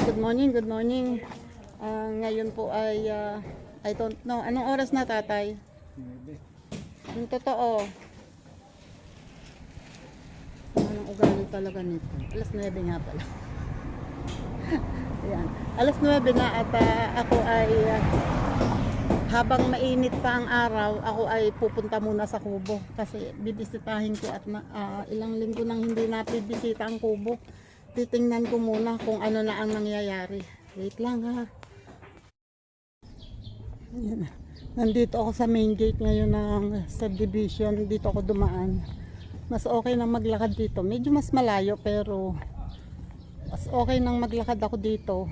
Good morning, good morning. Ngayon po ay, I don't know. Anong oras na, tatay? Yung totoo. Anong ugali talaga nito? Alas 9 nga pala. Ayan. Alas 9 na at ako ay, habang mainit pa ang araw, ako ay pupunta muna sa Kubo. Kasi bibisitahin ko at ilang linggo nang hindi napibisita ang Kubo. Titingnan ko muna kung ano na ang nangyayari. Wait lang ha. Ayan. Nandito ako sa main gate ngayon ng subdivision. Dito ako dumaan. Mas okay nang maglakad dito. Medyo mas malayo pero mas okay nang maglakad ako dito.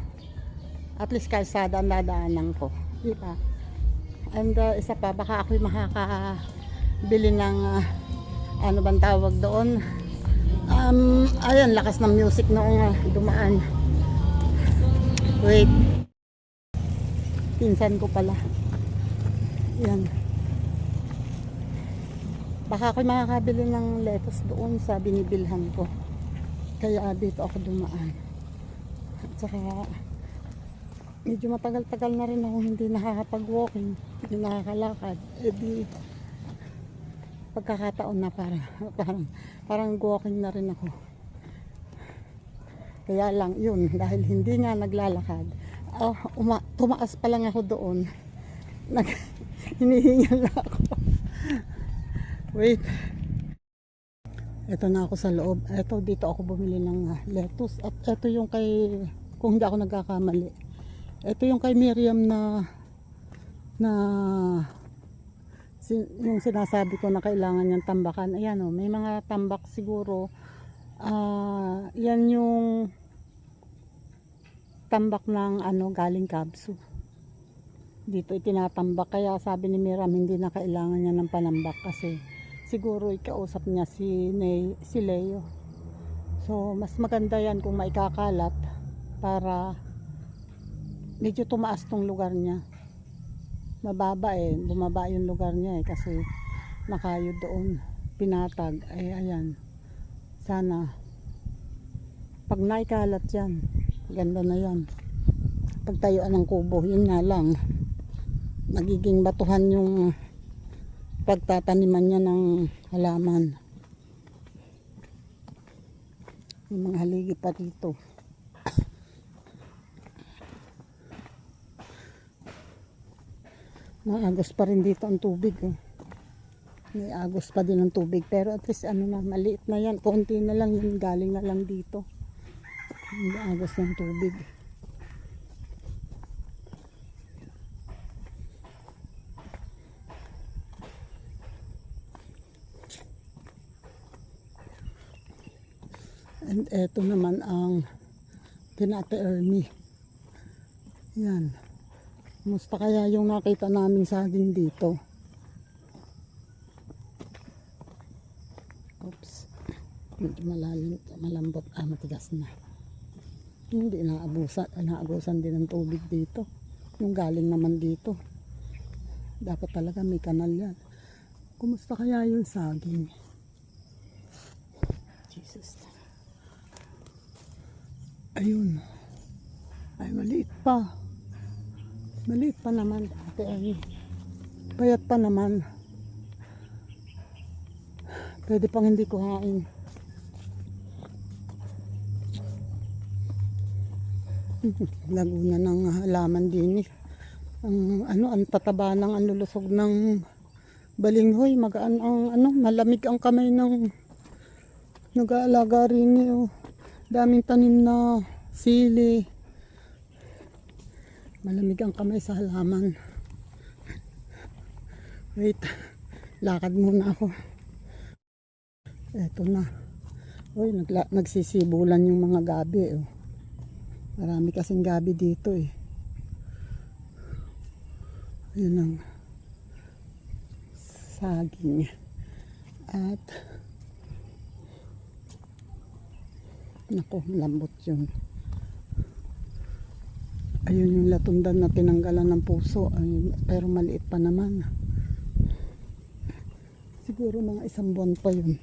At least kalsada ang dadaanan ko. Diba? And isa pa, baka ako'y makakabili ng ano bang tawag doon. Ayan, lakas ng music noong dumaan. Wait. Pinsan ko pala. Yan. Baka ako'y makakabili ng lettuce doon sa binibilhan ko. Kaya dito ako dumaan. At saka medyo matagal-tagal na rin ako hindi nakakapag-walking, hindi nakakalakad. E di pagkakataon na parang walking na rin ako. Kaya lang yun, dahil hindi nga naglalakad, tumaas pa lang ako doon. Hinihingal na ako. Wait. Ito na ako sa loob. Ito, dito ako bumili ng lettuce. At ito yung kay, kung hindi ako nagkakamali, ito yung kay Miriam na yung sinasabi ko na kailangan niyang tambakan. Ayan o, may mga tambak siguro. Yan yung tambak ng galing Kabsu. Dito itinatambak. Kaya sabi ni Miriam hindi na kailangan niya ng panambak kasi siguro ikausap niya si Leo. So mas maganda yan kung maikakalat para medyo tumaas tong lugar niya. Mababa bumaba yung lugar niya kasi nakayod doon, pinatag. Ayan, sana pag naikalat yan, ganda na yan pagtayuan ng kubo. Yun nga lang, magiging batuhan yung pagtataniman niya ng halaman. Yung mga haligi pa dito. Maagos pa rin dito ang tubig. May agos pa din ang tubig. Pero at least maliit na yan. Konti na lang yun. Galing na lang dito. Hindi agos ng tubig. And eto naman ang Ate Ermi. Yan. Musta kaya yung nakita namin saging dito? Oops. Medyo malalim, malambot, matigas na. Hindi naabusan din ng tubig dito. Yung galing naman dito. Dapat talaga may kanal yan. Kumusta kaya yung saging? Jesus. Ayun. Ay, maliit pa. Maliit pa naman, ate ay. Payat pa naman. Pwede pang hindi kuhain. Laguna ng halaman din eh. Ang tataba ng lulusog ng balinghoy. Magaan malamig ang kamay ng nag-aalaga rin eh. Daming tanim na sili. Malamig ang kamay sa halaman. Wait, lakad muna ako. Eto na. Uy, nagsisibulan yung mga gabi. Marami kasing gabi dito eh. Ayun ang saging. At nako, lambot yun. Ayun yung latundan na tinanggalan ng puso. Ayun, pero maliit pa naman. Siguro mga 1 buwan pa yun.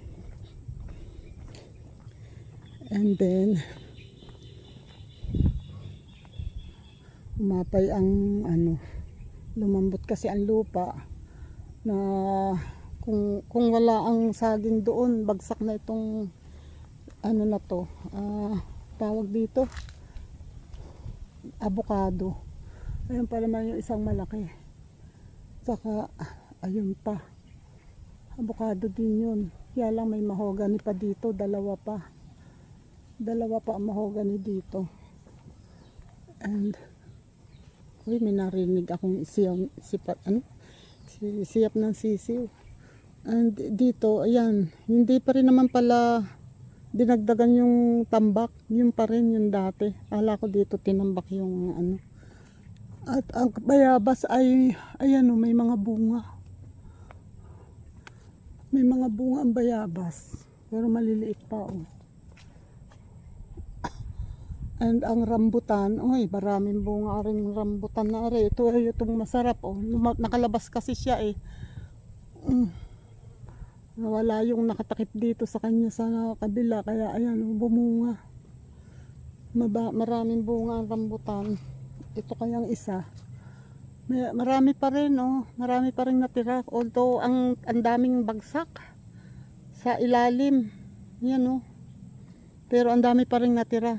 And then umapay ang ano, lumambot kasi ang lupa na kung wala ang saging doon, bagsak na itong ano na to, tawag dito, avocado. Ayun pa naman yung isang malaki. Saka ayun pa, avocado din yun. Kaya lang may mahogany pa dito, dalawa pa ang mahogany dito. And uy, may narinig akong siyap ng sisiw. And dito, ayan, hindi pa rin naman pala dinagdagan yung tambak, yun pa rin yung dati. Akala ko dito tinambak yung ano. At ang bayabas ay, ayan o, may mga bunga. May mga bunga ang bayabas, pero maliliit pa o. And ang rambutan, oy, maraming bunga rin rambutan na rin. Ito ay itong masarap o. Nakalabas kasi siya eh. Nawala yung nakatakip dito sa kanya sa kabila, kaya ayan o, bumunga. Maraming bunga ang rambutan. Ito kayang isa. Marami pa rin oh, marami pa rin natira. Although ang daming bagsak sa ilalim. Yan oh. Pero ang dami pa rin natira.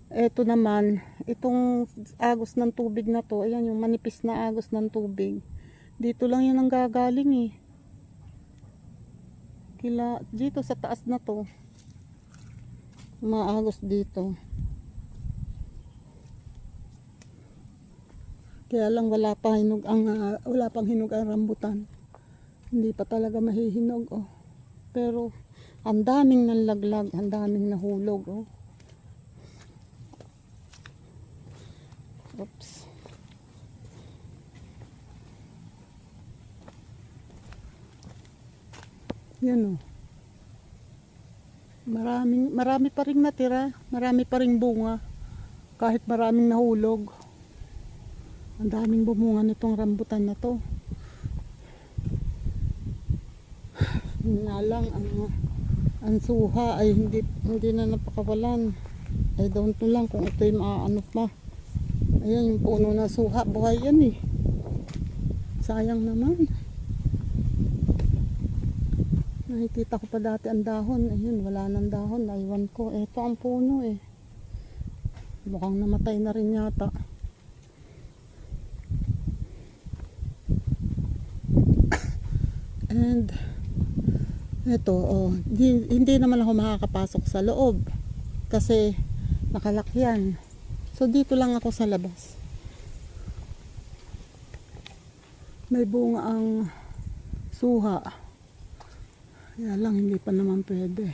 Ito naman, itong agos ng tubig na to, ayan yung manipis na agos ng tubig. Dito lang yan ang gagaling eh. Dito sa taas na to. Maagos dito. Kaya lang wala pang hinog ang rambutan. Hindi pa talaga mahihinog oh. Pero ang daming nanlaglag, ang daming nahulog oh. Oops. Yan oh. Marami pa ring natira, marami pa ring bunga. Kahit maraming nahulog. Ang daming bumunga nitong rambutan na to. Nga lang ang suha ay hindi na napakawalan. I don't know lang kung ito'y maaano pa. Ayan yung puno na suha, buhay yan eh. Sayang naman. Nakikita ko pa dati ang dahon. Ayun, wala nang dahon. Naiwan ko. Ito ang puno eh. Mukhang namatay na rin yata. And ito, oh, hindi naman ako makakapasok sa loob kasi nakalakyan. So dito lang ako sa labas. May bunga ang suha. Kaya lang hindi pa naman pwede.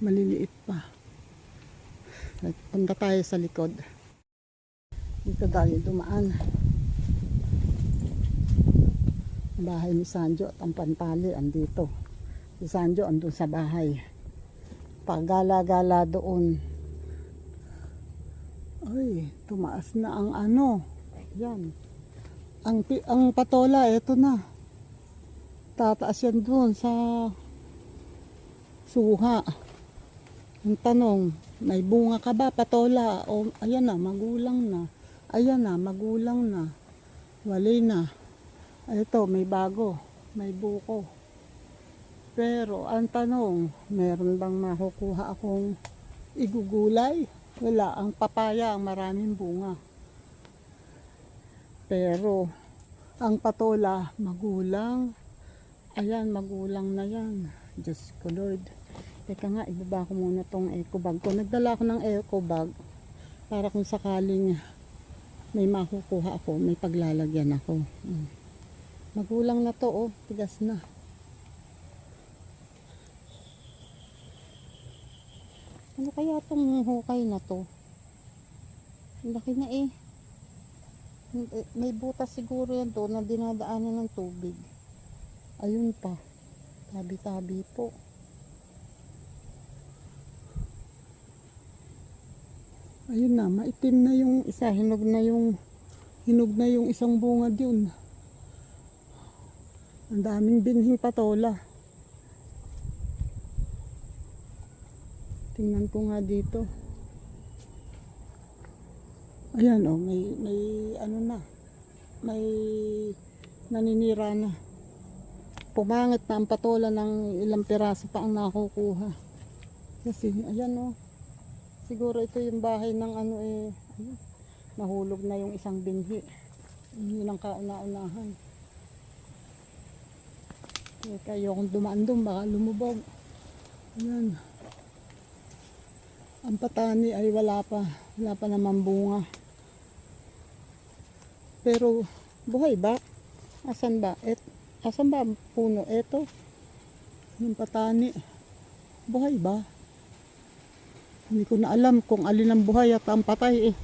Maliliit pa. Punta tayo sa likod. Dito tayo dumaan. Bahay ni Sanjo at ang Pantali andito. Si Sanjo andun sa bahay. Pagala-gala doon. Ay, tumaas na ang ano. Yan. Ang patola, eto na. Tataas yan doon sa suha. Ang tanong, may bunga ka ba patola? O ayan na, magulang na. Ayan na, magulang na. Wali na. Ito, may bago. May buko. Pero, ang tanong, meron bang makukuha akong igugulay? Wala. Ang papaya, ang maraming bunga. Pero, ang patola, magulang. Ayan, magulang na yan. Diyos ko Lord. Teka nga, ibaba ko muna tong eco bag ko. Nagdala ako ng eco bag para kung sakaling may makukuha ako, may paglalagyan ako. Magulang na to, oh, tigas na. Ano kaya tong hukay na to? Laki na eh. May butas siguro yan to na dinadaanan ng tubig. Ayun pa. Tabi-tabi po. Ayun na, maitim na yung isa, hinog na yung isang bunga diyon. Ang daming binhing patola. Tingnan ko nga dito. Ayan oh, may ano na, may naninira na. Pumangit na ang patola ng ilang piraso pa ang nakukuha. Kasi ayan oh, siguro ito yung bahay ng ano eh, ayun, nahulog na yung isang binhi. Yun ang kauna-unahan. Kaya kung dumaan doon baka lumubog. Ayan. Ang patani ay wala pa naman bunga. Pero buhay ba? Asan ba? Asan ba ang puno? Eto. Yung patani. Buhay ba? Hindi ko na alam kung alin ang buhay at ang patay eh.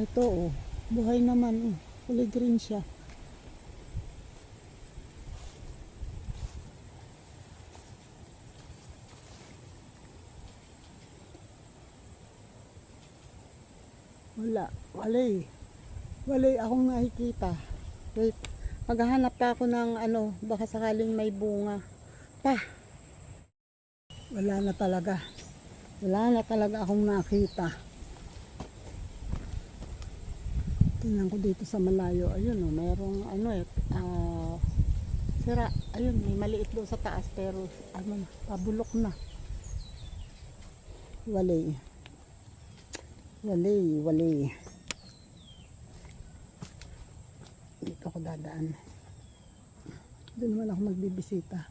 Eto oh. Buhay naman oh. Kulay green siya. Walay akong nakikita. Wait, maghahanap pa ako ng ano, baka sakaling may bunga pa. Wala na talaga akong nakita. Tingnan ko dito sa malayo. Ayun oh, mayroong ano sira. Ayun, may maliit doon sa taas pero ano, pabulok na. Walay. Dito ako dadaan. Doon naman ako magbibisita.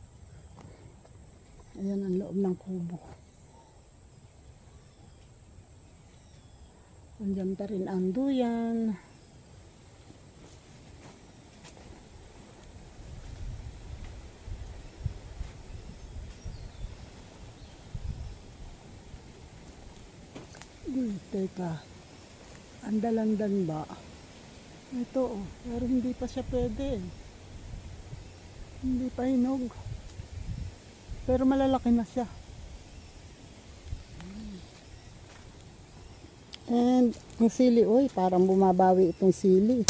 Ayan ang loob ng kubo. Andiyan pa rin ang duyan. Uy, teka. Andalandan ba? Ito oh, pero hindi pa siya pwede. Hindi pa hinog. Pero malalaki na siya. And ang sili, oy, parang bumabawi itong sili.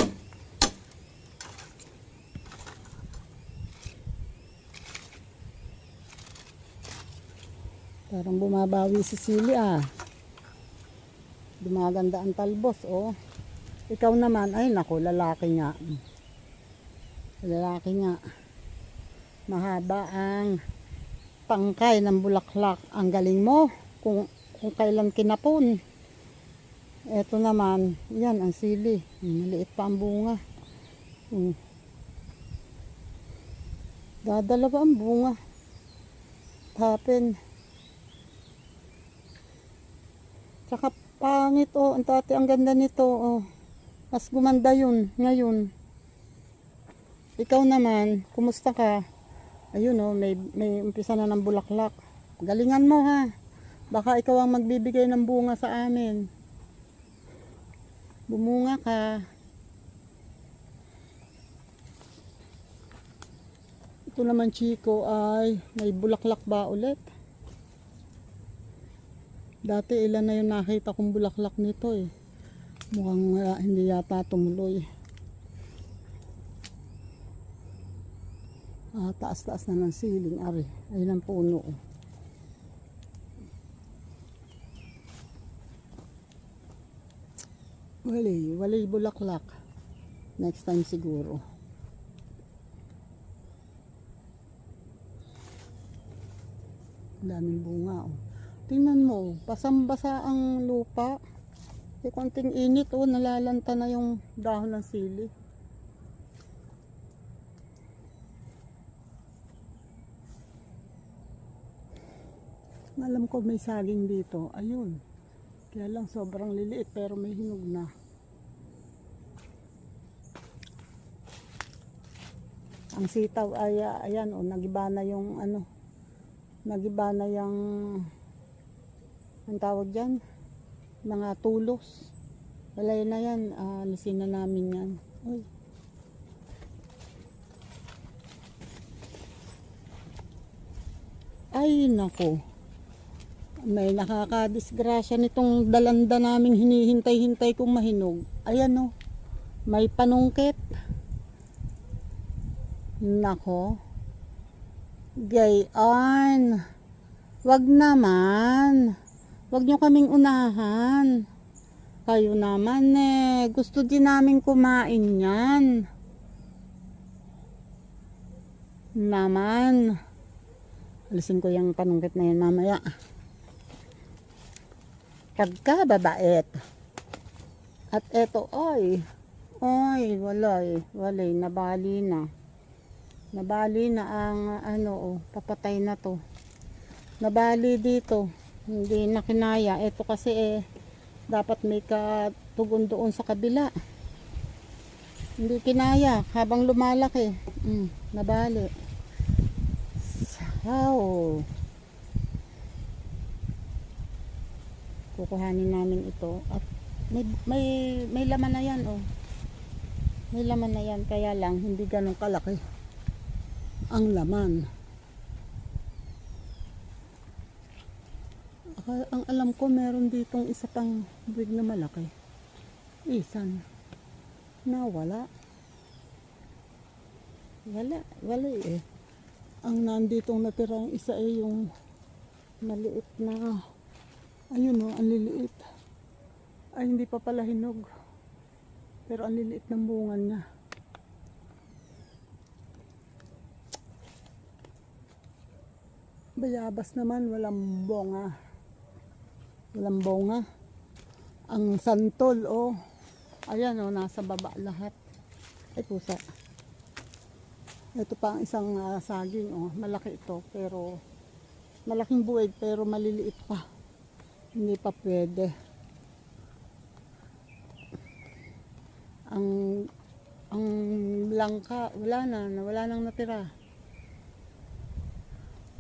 Parang bumabawi si sili ah. Dumaganda ang talbos oh. Ikaw naman, ay nako, lalaki nga. Mahaba ang tangkay ng bulaklak. Ang galing mo kung kailan kinapon. Ito naman, yan ang sili. Maliit pa ang bunga. Dadalawa ang bunga. Happen. Tsaka pangit oh, ang tati, ang ganda nito oh. Mas gumanda yun ngayon. Ikaw naman, kumusta ka? Ayun oh, may umpisa na ng bulaklak. Galingan mo ha. Baka ikaw ang magbibigay ng bunga sa amin. Bumunga ka. Ito naman Chico ay may bulaklak ba ulit? Dati ilan na yung nakita kong bulaklak nito eh. Mukhang hindi yata tumuloy. Taas-taas na ng siling ari. Ayun ang puno. Walay bulaklak. Next time siguro. Daming bunga oh. Tingnan mo, basang-basa ang lupa. Konting init oh, nalalanta na yung dahon ng sili. Alam ko may saging dito. Ayun. Kaya lang sobrang liliit pero may hinog na. Ang sitaw ay ayan oh, nagiba na yung ano. Nagiba na yung ang tawag diyan, mga tulos. Wala na yan, alisin na namin yan. Uy. Ay nako, may nakakadisgrasya nitong dalanda naming hinihintay-hintay kong mahinog. Ayan o, may panungkit. Nako, gayon, wag naman. Wag nyo kaming unahan. Kayo naman eh. Gusto din namin kumain yan. Naman. Alisin ko yung panungkit na yan mamaya. Pagka babait. At eto ay walay, nabali na. Nabali na ang papatay na to. Nabali dito. Hindi na kinaya. Ito kasi dapat may katugon doon sa kabila. Hindi kinaya habang lumalaki. Nabali. Wow. Kukuhanin namin ito at may laman na yan May laman na yan, kaya lang hindi ganun kalaki ang laman. Ang alam ko meron ditong isa pang buwig na malaki. Isan. Nawala. Wala eh. Ang nanditong natirang isa yung maliit na ayun ang liliit. Ay hindi pa pala hinog. Pero ang liliit ng bunga niya. Bayabas naman, walang bunga. Walang bunga. Ang santol, ayan nasa baba lahat. Ay pusa. Ito pa ang isang saging, malaki ito. Pero, malaking buwig, pero maliliit pa. Hindi pa pwede. Ang langka, wala nang natira.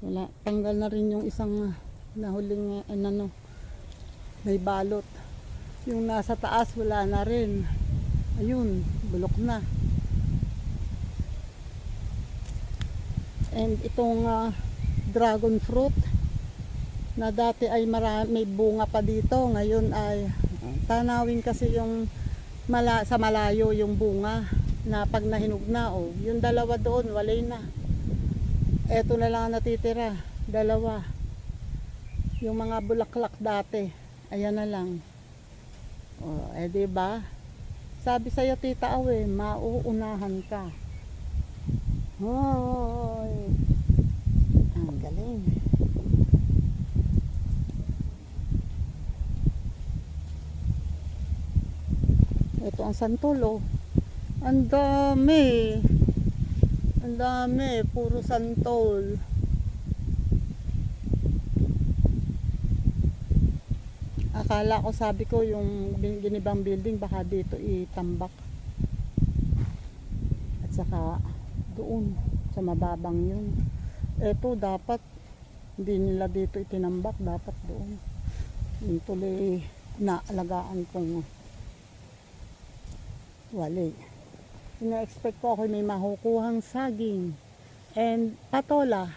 Wala, tanggal na rin yung isang nahuling may balot. Yung nasa taas wala na rin. Ayun, bulok na. And itong dragon fruit na dati ay may bunga pa dito, ngayon ay tanawin kasi yung sa malayo yung bunga na pag nahinog na yung dalawa doon walay na. Eto na lang natitira, dalawa. Yung mga bulaklak dati, ayan na lang. Diba? Sabi sa'yo Tita Awe, mauunahan ka. Hoy. Ang galing. Ito ang santol Ang dami. Ang dami, puro santol. Akala ko, sabi ko yung ginibang building baka dito itambak. At saka doon sa mababang yun. Ito dapat hindi nila dito itinambak, dapat doon. Yung tuloy na alagaan kong wali. Ina-expect ko ako may makukuhang saging and patola.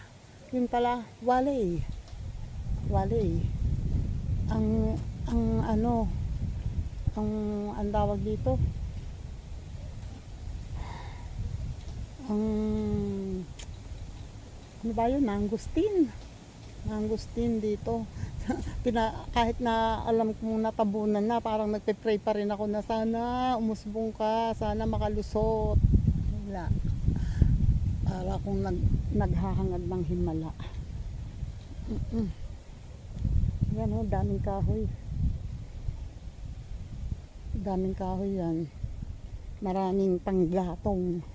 Yun pala, wali. Ang tawag dito, ano ba yun? Mangustin dito. Kahit na alam kong natabunan na, parang nagpe-pray pa rin ako na sana umusbong ka, sana makalusot. Wala. Para akong naghahangad ng himala. Yan daming kahoy. Daming kahoy yan. Maraming panggatong.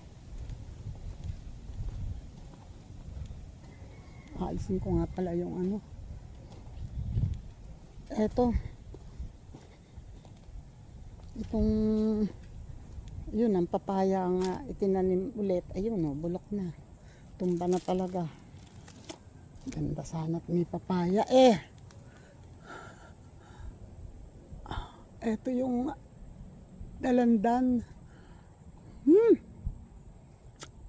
Aalisin ko nga pala yung itong yun ang papaya nga itinanim ulit. Ayun bulok na, tumba na talaga. Ganda sana at may papaya eto yung dalandan.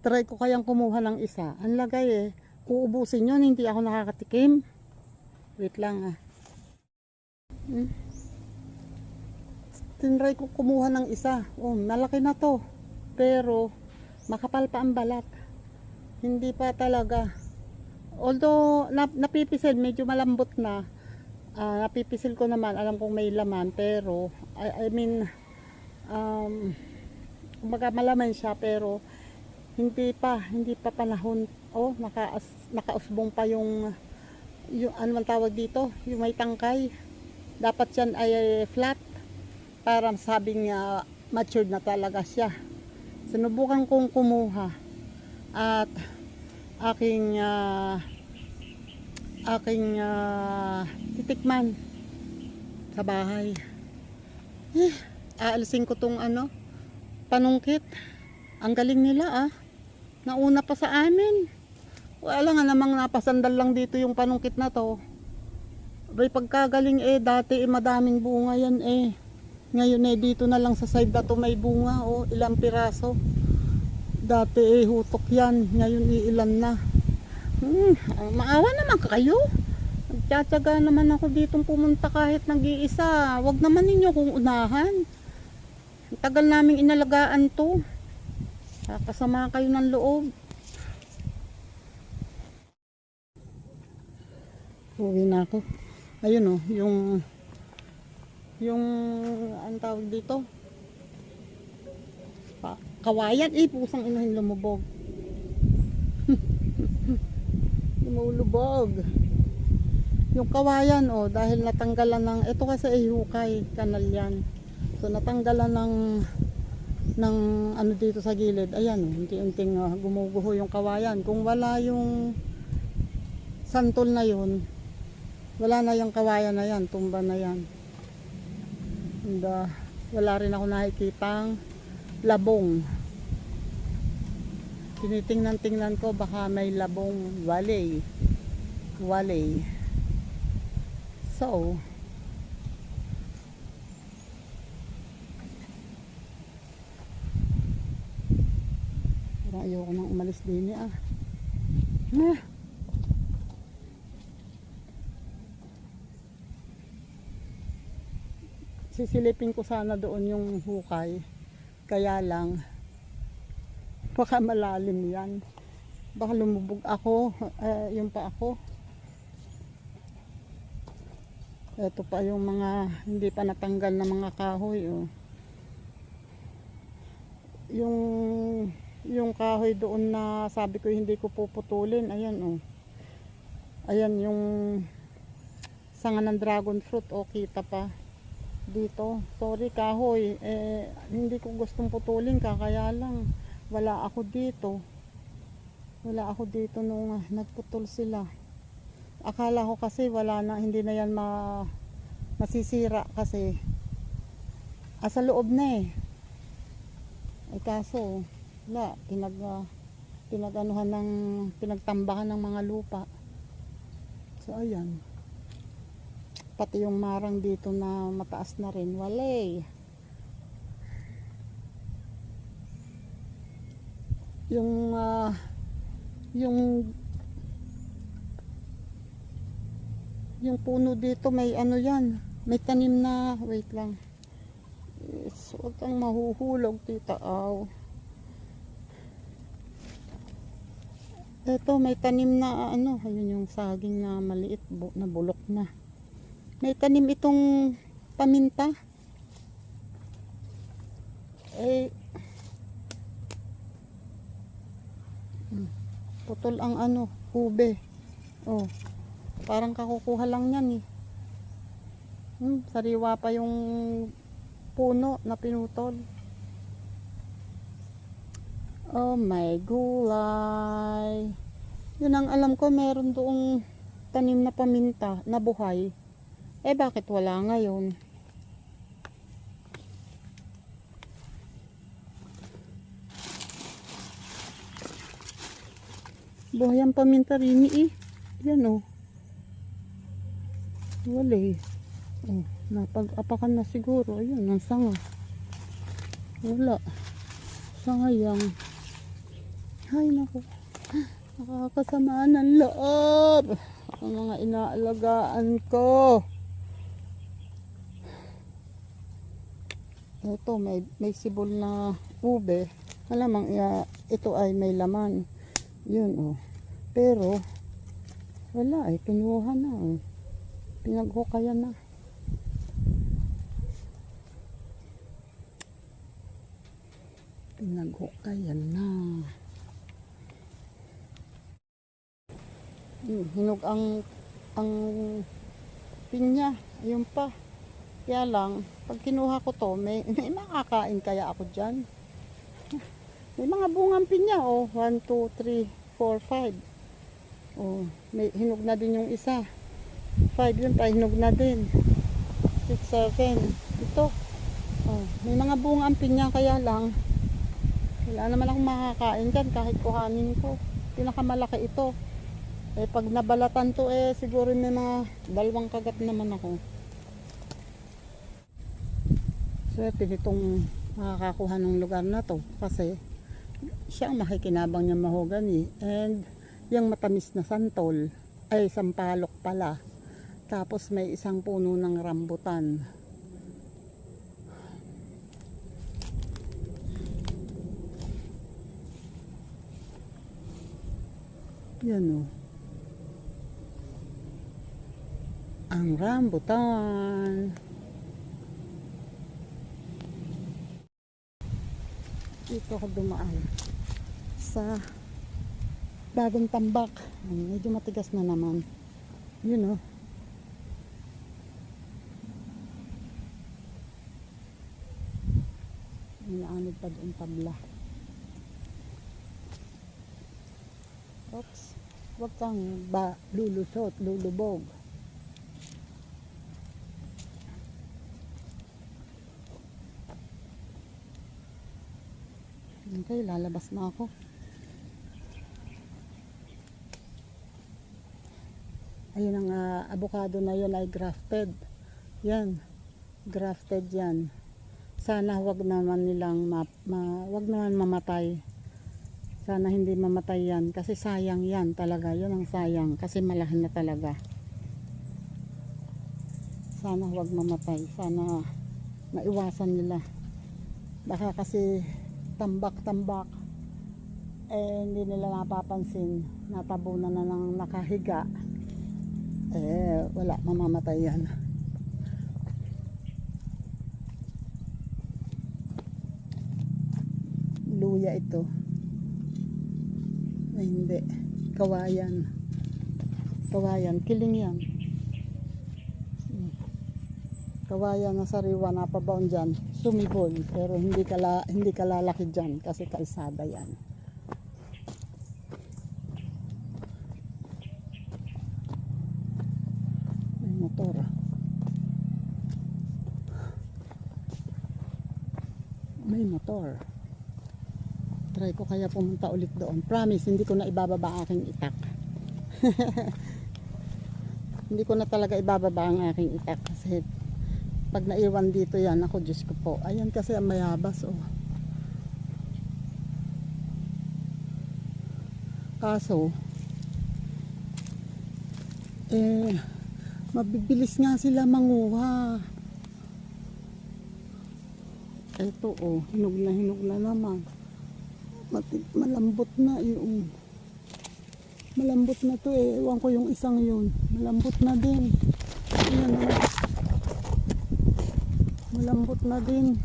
Try ko kayang kumuha ng isa. Ang lagay uubusin yun, hindi ako nakakatikim. Wait lang tinry ko kumuha ng isa. Malaki na to. Pero makapal pa ang balat. Hindi pa talaga. Although napipisil, medyo malambot na. napipisil ko naman, alam kong may laman, pero I mean, kumbaga malaman siya, pero hindi pa panahon. Oh, nakausbong pa yung ano man tawag dito, yung may tangkay. Dapat yan ay flat para sabing matured na talaga siya. Sinubukan kong kumuha at aking titikman sa bahay. Aalisin ko tong panungkit. Ang galing nila nauna pa sa amin. Wala nga namang napasandal lang dito yung panungkit na to. Bay, pagkagaling dati madaming bunga yan Ngayon dito na lang sa side na to may bunga, ilang piraso. Dati hutok yan, ngayon ilan na. Maawa naman kayo. Nagtsatsaga naman ako ditong pumunta kahit nag-iisa. Wag naman ninyo kung unahan. Ang tagal naming inalagaan to. Kasama kayo ng loob. Uwi na ako. Ayun yung ang tawag dito, kawayan, pusang inuhin lumubog. Lumulubog yung kawayan dahil natanggalan ng, ito kasi hukay, kanal yan, so natanggalan ng ano dito sa gilid. Ayan unti-unting gumuguho yung kawayan. Kung wala yung santol na yun, wala na yung kawayan na yan, tumba na yan. And, wala rin ako nakikitang labong. Tinitingnan ko baka may labong wale. So parang ayoko nang umalis din sisilipin ko sana doon yung hukay, kaya lang baka malalim yan, baka lumubog ako, yung pa ako. Ito pa yung mga hindi pa natanggal na mga kahoy yung kahoy doon na sabi ko hindi ko puputulin. Ayan ayan yung sanga ng dragon fruit, kita pa dito. Sorry kahoy, hindi ko gustong putulin kaya lang wala ako dito nung nagputol sila. Akala ko kasi wala na, hindi na yan masisira kasi sa loob na kaso wala, pinagtambakan ng mga lupa. So ayan, pati yung marang dito na mataas na rin, wala yung puno dito may yan, may tanim na, wait lang, huwag kang mahuhulog tita. Ito may tanim na ayun yung saging na maliit na bulok na. May tanim itong paminta. Putol ang ube. Parang kakukuha lang yan sariwa pa yung puno na pinutol. Oh my gulay. Yun ang alam ko, meron doong tanim na paminta na buhay. Bakit wala ngayon? Buhay ang paminta rin yan wala napag-apakan na siguro. Ayun ang sanga, wala sanga yang. Ay naku, nakakasama ng loob ang mga inaalagaan ko. Ito may sibol na ube, alamang ito ay may laman yun pero wala kinuha na Pinaghukayan na. Pinaghukayan na. Hinog ang pinya. Ayun pa. Kaya lang, pag kinuha ko to, may makakain kaya ako dyan. May mga bungang pinya, oh. 1, 2, 3, 4, 5. Oh, may hinog na din yung isa. 5 yun, tayo hinog na din. 6, 7. Ito. Oh, may mga bungang pinya kaya lang. Wala naman akong makakain dyan kahit kuhanin ko. Pinakamalaki ito. Eh, pag nabalatan to, siguro may mga 2 kagat naman ako. Swerte nitong makakakuha ng lugar na to kasi siya ang makikinabang niya mahogany and yung matamis na santol ay sampalok pala, tapos may isang puno ng rambutan. Yan o, ang rambutan. Dito ako dumaan sa bagong tambak. Medyo matigas na naman. Yun o. Inaanod pa doon tabla. Oops. Huwag kang lulusot, lulubog. Okay, lalabas na ako. Ayun ang avocado na yun ay grafted. Yan, grafted yan. Sana wag naman nilang wag naman mamatay. Sana hindi mamatay yan kasi sayang yan talaga. Yun ang sayang kasi malaki na talaga. Sana wag mamatay. Sana maiwasan nila. Baka kasi tambak-tambak hindi nila napapansin, natabunan na ng nakahiga, wala, mamamatay yan. Luya ito ay hindi, kawayan, kiling yan. Kawayan na sariwa na pabaon dyan, sumibol, pero hindi ka lalaki dyan kasi kalsada yan. May motor. May motor. Try ko kaya pumunta ulit doon. Promise, hindi ko na ibababa aking itak. Hindi ko na talaga ibababa ang aking itak kasi pag naiwan dito yan, ako Diyos ko po. Ayan kasi ang mayabas, oh. Kaso, mabibilis nga sila manguha. Ito, oh, hinog na naman. Malambot na yung malambot na to ewan ko yung isang yun. Malambot na din. Ayan, oh. Malambot na din.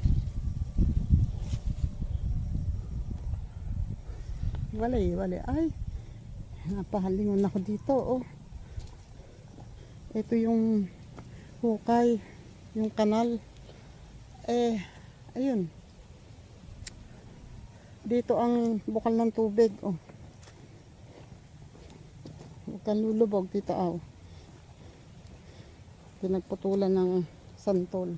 Wala. Ay, napahalingon ako dito, oh. Ito yung hukay, yung kanal. Ayun. Dito ang bukal ng tubig, oh. Huwag kang lulubog dito, oh. Pinagputulan ng santol.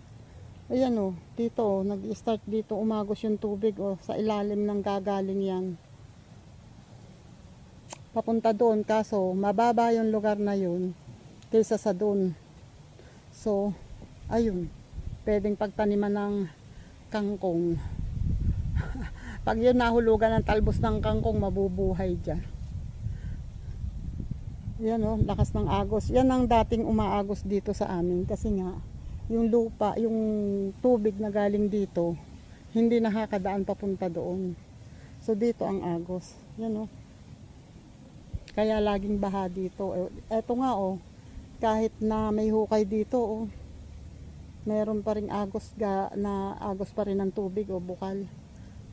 Ayan, oh, dito, oh, nag-start dito umagos yung tubig, oh, sa ilalim ng gagaling yan. Papunta doon, kaso mababa yung lugar na yun kaysa sa doon. So, ayun, pwedeng pagtaniman ng kangkong. Pag yun nahulugan ng talbos ng kangkong, mabubuhay dyan. Yan, oh, lakas ng agos. Yan ang dating umaagos dito sa amin kasi nga yung lupa, yung tubig na galing dito, hindi nakakadaan papunta doon. So dito ang agos. Yan, oh. Kaya laging baha dito. Eto nga, oh. Kahit na may hukay dito, oh, meron pa ring agos pa rin ng tubig o bukal.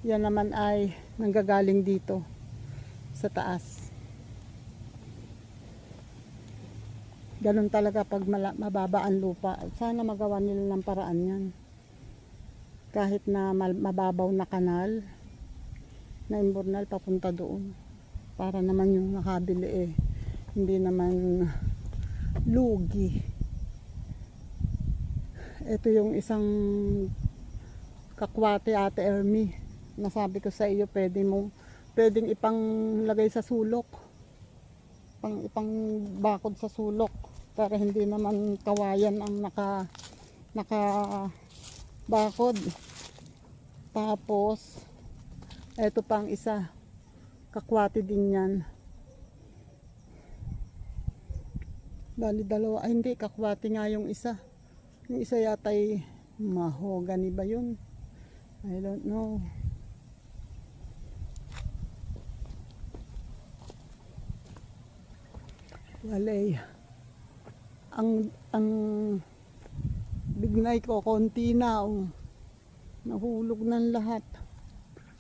Yan naman ay nanggagaling dito sa taas. Ganun talaga pag mababa ang lupa. Sana magawa nila ng paraan yan. Kahit na mababaw na kanal na imburnal papunta doon. Para naman yung nakabili hindi naman lugi. Ito yung isang kakwate Ate Ermi. Nasabi ko sa iyo, pwedeng ipanglagay sa sulok. Ipang bakod sa sulok para hindi naman kawayan ang naka bakod. Tapos eto pang isa, kakwate din yan. Bali dalawa, ay hindi, kakwate nga yung isa. Yung isa yata ay mahogany ba yun? I don't know. Walay. Ang bignay ko konti na, oh. Nahulog ng lahat.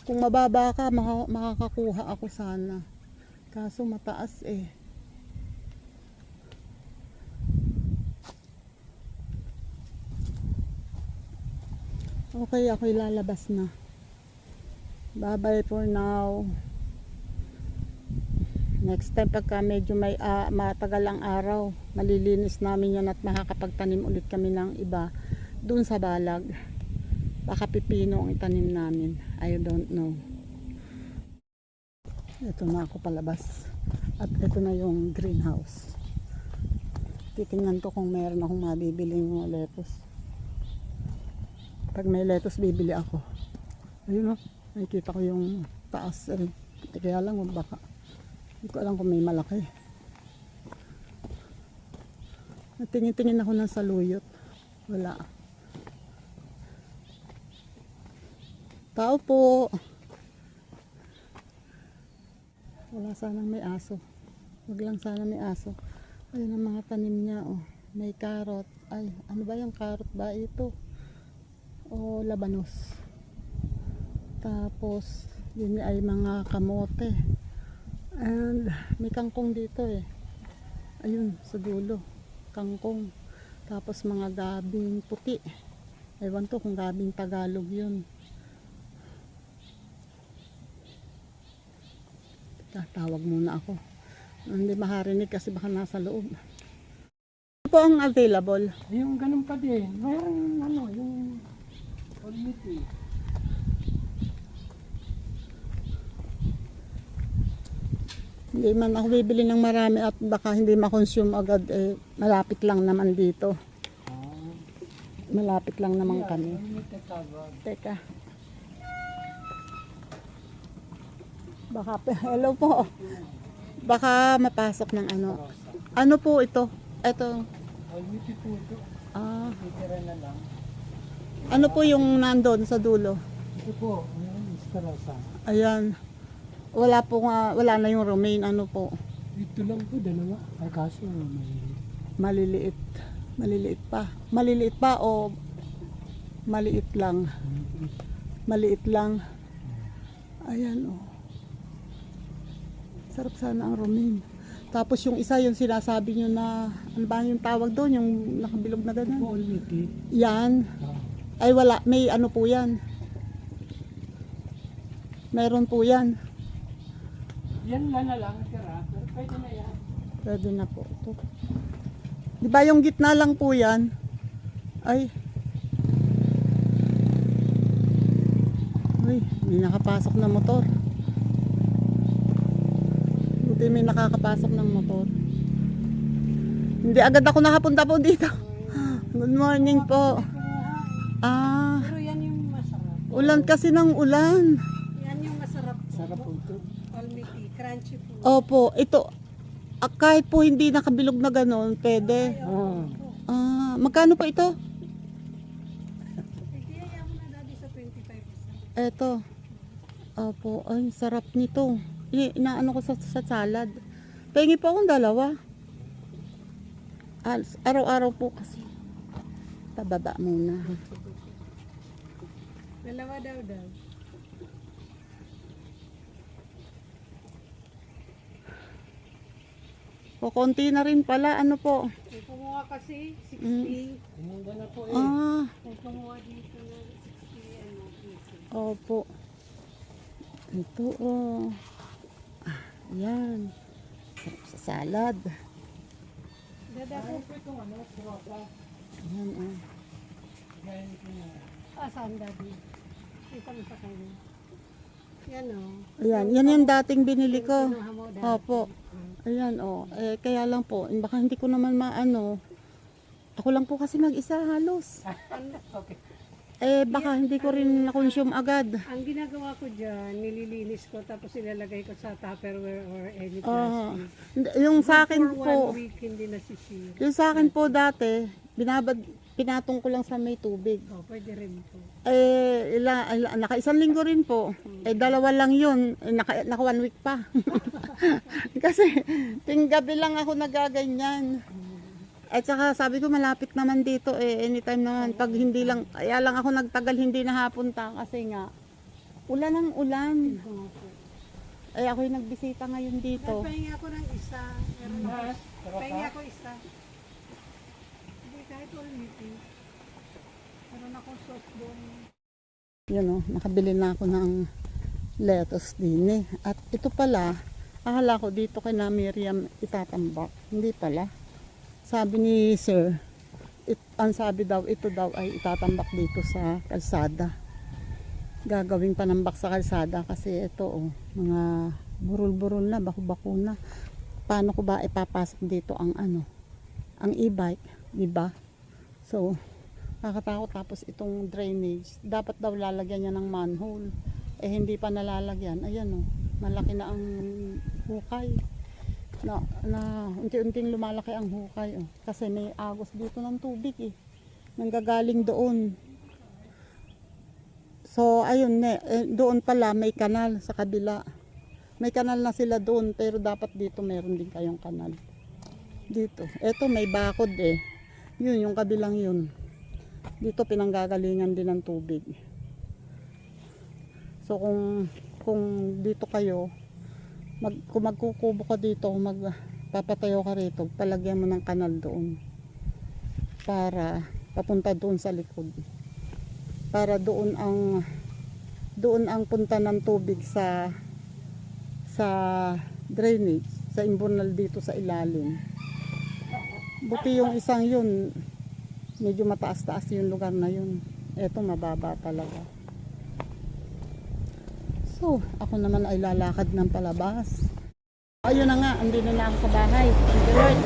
Kung mababa ka, makakakuha ako sana. Kaso mataas eh. Okay, ako'y lalabas na. Bye bye for now. Next time pagka medyo may matagal ang araw, malilinis namin yan at makakapagtanim ulit kami ng iba dun sa balag. Baka pipino ang itanim namin. I don't know. Ito na ako palabas. At ito na yung greenhouse. Titingnan ko kung meron akong mabibiling mga lettuce. Pag may lettuce, bibili ako. Ayun o. Nakikita ko yung taas. Kaya lang baka. Hindi ko alam kung may malaki. Tingin-tingin ako ng saluyot. Wala. Tao po. Wala sanang may aso. Wag lang sana may aso. Ayun ang mga tanim niya. Oh. May carrot. Ay, ano ba yung carrot ba ito? O labanos. Tapos, yun ay mga kamote. And may kangkong dito eh. Ayun sa dulo, kangkong. Tapos mga gabing puti. Ewan to kung gabing Tagalog yun. Tawag muna ako. Hindi makarinig kasi baka nasa loob. Ano po ang available? Yung ganun pa din. Mayroong yung quality. Hindi man ako bibili ng marami at baka hindi ma-consume agad malapit lang naman dito. Malapit lang naman kami. Teka. Baka hello po. Baka mapasok ng ano. Ano po ito? Ito. Quality po ito. Titira na lang. Ano po yung nandun sa dulo? Ito po, Estarosa. Ayan. Wala na yung romaine, ano po. Ito lang po, dalawa. Ay kaso Maliliit. Maliliit pa. Maliliit pa o maliit lang? Maliit lang. Ayan oh. Sarap sana ang romaine. Tapos yung isa, yung sinasabi nyo na, ano ba yung tawag doon? Yung nakabilog na ganun. quality. Yan. Ay wala, may ano po yan. Meron po yan. Yan na lang, tira. Pero pwede na yan. Pwede na po ito. Di ba yung gitna lang po yan? Ay. Uy, may nakapasok na motor. Buti may nakakapasok ng motor. Hindi agad ako nakapunta po dito. Good morning po. Pero yan yung masarap. Ulan kasi ng ulan. Yan yung masarap. Sarap po ito. Palmiti, crunchy food. Opo, ito. Kahit po hindi nakabilog na gano'n, pwede. Magkano pa ito? Kaya mo na daddy sa 25%. Eto. Opo, ay sarap nito. Inaano ko sa salad. Pengi po akong dalawa. Araw-araw po kasi. Pababa muna. Dalawa daw. O, konti na rin pala. Ano po? May kumuha kasi, 60. Kumunda na po eh. Ah, May kumuha dito na 60, ano, piso. opo. Ito, oh. Yan. Sarap sa salad. Dada ko. Ito itong ano, kurasa. Yan, oh. Ngayon ito na. Saan daddy? Kita mo sa kanya. Yan o. Ayan, yan yung dating binili ko. Kinuha mo dati. Opo. Ayan, oh. Kaya lang po, baka hindi ko naman maano. Ako lang po kasi mag-isa halos. Okay. Baka hindi ko rin na-consume agad. Ang ginagawa ko dyan, nililinis ko tapos ilalagay ko sa Tupperware or any Ah, plastic. yung sa akin For po, 1 week, hindi nasisira. yung sa akin po dati, pinatong ko lang sa may tubig. Pwede rin po. Naka isang linggo rin po. Dalawa lang yun. Naka 1 week pa. Kasi, ting gabi lang ako nagaganyan. At saka sabi ko malapit naman dito anytime naman. Pag hindi lang, kaya lang ako nagtagal hindi nahapunta kasi nga, ulan ng ulan. Ako yung nagbisita ngayon dito. Pahingi ako ng isa. Meron ako. Pahingi ako isa. Hindi, kahit all meeting. Meron akong sauce doon. Yun o, nakabili na ako ng lettuce din eh. At ito pala, akala ko dito kay na Miriam itatambak. Hindi pala. Sabi ni sir, ang sabi daw, ito daw ay itatambak dito sa kalsada. Gagawing panambak sa kalsada kasi ito oh, mga burol-burol na, bako-bako na. Paano ko ba ipapasok dito ang ano, ang e-bike, di ba? So, nakakatakot. Tapos itong drainage, dapat daw lalagyan niya ng manhole. Hindi pa nalalagyan. Ayan oh, malaki na ang hukay. Na unti-unting lumalaki ang hukay oh. Kasi may agos dito ng tubig nanggagaling doon. So ayun doon pala may kanal sa kabila. May kanal na sila doon pero dapat dito meron din kayong kanal. Dito. Eto may bakod Yun yung kabilang yun. Dito pinanggagalingan din ng tubig. So kung dito kayo kung magkukubo ka dito, magpapatayo ka rito, palagyan mo ng kanal doon para papunta doon sa likod, para doon ang punta ng tubig sa drainage, sa imburnal dito sa ilalim. Buti yung isang yun, medyo mataas-taas yung lugar na yun. Eto mababa talaga. So, ako naman ay lalakad ng palabas. Ayun na nga, andito na ako sa bahay. Thank you Lord.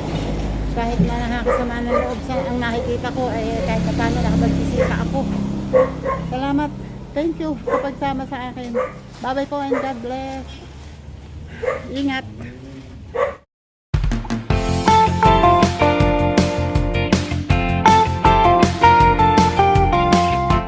Kahit na nakakasama ng loob sa ang nakikita ko, kahit na paano nakapagbisita ako. Salamat. Thank you sa pagsama sa akin. Bye-bye po and God bless. Ingat.